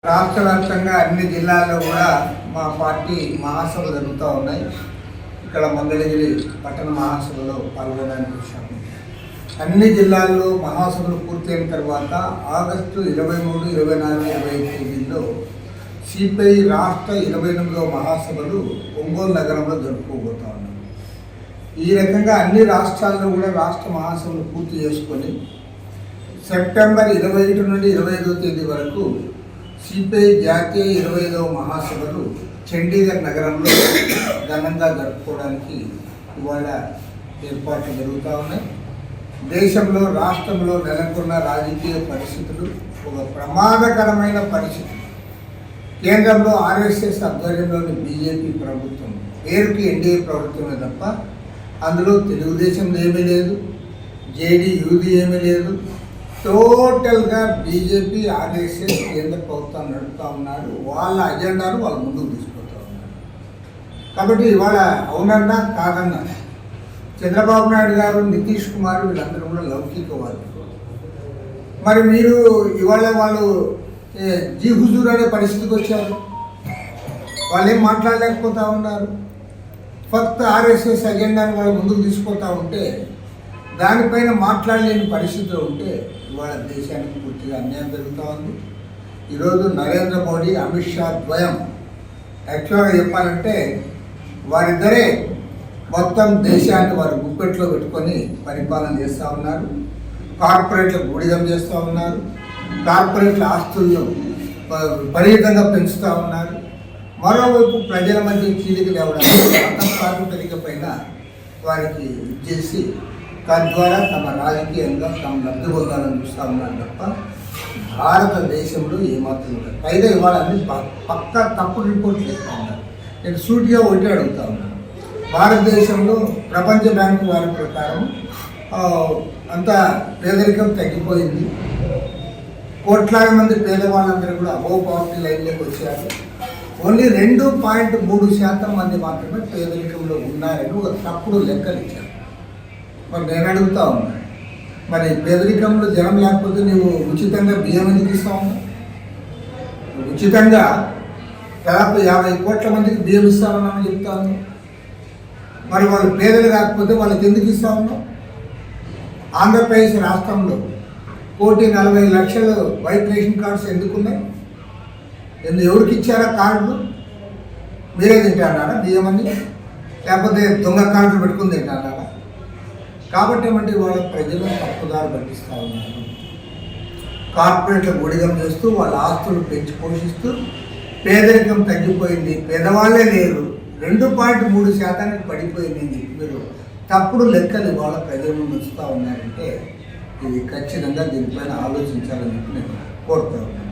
రాష్ట్ర వ్యాప్తంగా అన్ని జిల్లాల్లో కూడా మా పార్టీ మహాసభలు జరుగుతూ ఉన్నాయి. ఇక్కడ మంగళగిరి పట్టణ మహాసభలో పాల్గొనడానికి వచ్చాము. అన్ని జిల్లాల్లో మహాసభలు పూర్తయిన తర్వాత ఆగస్టు 23, 24, 25 తేదీల్లో సిపిఐ రాష్ట్ర 28వ మహాసభలు ఒంగోలు నగరంలో జరుపుకోబోతా ఉన్నాం. ఈ రకంగా అన్ని రాష్ట్రాల్లో కూడా రాష్ట్ర మహాసభలు పూర్తి చేసుకొని సెప్టెంబర్ 21 నుండి 25వ తేదీ వరకు సిపిఐ జాతీయ 25వ మహాసభలు చండీగఢ్ నగరంలో ఘనంగా జరుపుకోవడానికి ఇవాళ ఏర్పాట్లు జరుగుతూ ఉన్నాయి. దేశంలో రాష్ట్రంలో నెలకొన్న రాజకీయ పరిస్థితులు ఒక ప్రమాదకరమైన పరిస్థితి. కేంద్రంలో ఆర్ఎస్ఎస్ ఆధ్వర్యంలోని బీజేపీ ప్రభుత్వం పేరుకి ఎన్డీఏ ప్రభుత్వమే తప్ప అందులో తెలుగుదేశం ఏమీ లేదు, జేడీయూది ఏమీ లేదు. టోటల్గా బీజేపీ ఆర్ఎస్ఎస్ కేంద్ర ప్రభుత్వం నడుపుతూ ఉన్నారు. వాళ్ళ అజెండాను వాళ్ళు ముందుకు తీసుకుపోతూ ఉన్నారు. కాబట్టి ఇవాళ అవునన్నా కాదన్నా చంద్రబాబు నాయుడు గారు, నితీష్ కుమార్ వీళ్ళందరూ కూడా లౌకికవాదులు. మరి మీరు ఇవాళ వాళ్ళు జీ హుజూర్ అనే పరిస్థితికి వచ్చారు. వాళ్ళు ఏం మాట్లాడలేకపోతూ ఉన్నారు. ఫక్త్ ఆర్ఎస్ఎస్ అజెండాను వాళ్ళు ముందుకు తీసుకుపోతూ ఉంటే దానిపైన మాట్లాడలేని పరిస్థితిలో ఉంటే ఇవాళ దేశానికి పూర్తిగా అన్యాయం జరుగుతూ ఉంది. ఈరోజు నరేంద్ర మోడీ, అమిత్ షా ద్వయం యాక్చువల్గా చెప్పాలంటే వారిద్దరే మొత్తం దేశాన్ని వారి గుప్పెట్లో పెట్టుకొని పరిపాలన చేస్తూ ఉన్నారు. కార్పొరేట్లకు గుడిగం చేస్తూ ఉన్నారు. కార్పొరేట్ల ఆస్తులను విపరీతంగా పెంచుతూ ఉన్నారు. మరోవైపు ప్రజల మధ్య చీలిక లేవడానికి కార్మిక పైన వారికి చేసి తద్వారా తమ రాజకీయంగా తమ లబ్ధి పొందాలని చూస్తూ ఉన్నారు తప్ప భారతదేశంలో ఏమాత్రం లేదు. పైగా ఇవాళ అన్ని పక్కా తప్పుడు రిపోర్ట్లు ఇస్తూ ఉన్నారు. నేను సూటిగా ఒకటి అడుగుతా ఉన్నాను. భారతదేశంలో ప్రపంచ బ్యాంకు వారి ప్రకారం అంత పేదరికం తగ్గిపోయింది. కోట్లాది మంది పేదవాళ్ళందరూ కూడా అబోవ్ పావర్టీ లైన్లోకి వచ్చారు. ఓన్లీ 2.3% మంది మాత్రమే పేదరికంలో ఉన్నారని ఒక తప్పుడు లెక్కలు ఇచ్చారు. మరి నేను అడుగుతా ఉన్నాను, మరి పేదరికంలో జనం లేకపోతే నువ్వు ఉచితంగా బియ్యం ఎందుకు ఇస్తా ఉన్నావు? ఉచితంగా దాదాపు 50 కోట్ల మందికి బియ్యం ఇస్తామన్నామని చెప్తాను. మరి వాళ్ళు పేదలు కాకపోతే వాళ్ళకి ఎందుకు ఇస్తా ఉన్నాం? ఆంధ్రప్రదేశ్ రాష్ట్రంలో 1,40,00,000 వైట్ రేషన్ కార్డ్స్ ఎందుకున్నాయి? ఎవరికి ఇచ్చారా కార్డులు? మీరే తింటారా బియ్యం అని? లేకపోతే దొంగ కార్డులు పెట్టుకుని తింటారా? కాబట్టి ఏమంటే వాళ్ళ ప్రజలు తప్పుదారు పట్టిస్తూ ఉన్నారు. కార్పొరేట్ల గుడిగం చేస్తూ వాళ్ళ ఆస్తులు పెంచి పోషిస్తూ పేదరికం తగ్గిపోయింది, పేదవాళ్ళే లేరు, 2.3% పడిపోయింది. మీరు తప్పుడు లెక్కలు వాళ్ళ ప్రజల ముందు వస్తూ ఉన్నారంటే ఇది ఖచ్చితంగా దీనిపైన ఆలోచించాలని చెప్పి నేను కోరుతా ఉన్నాను.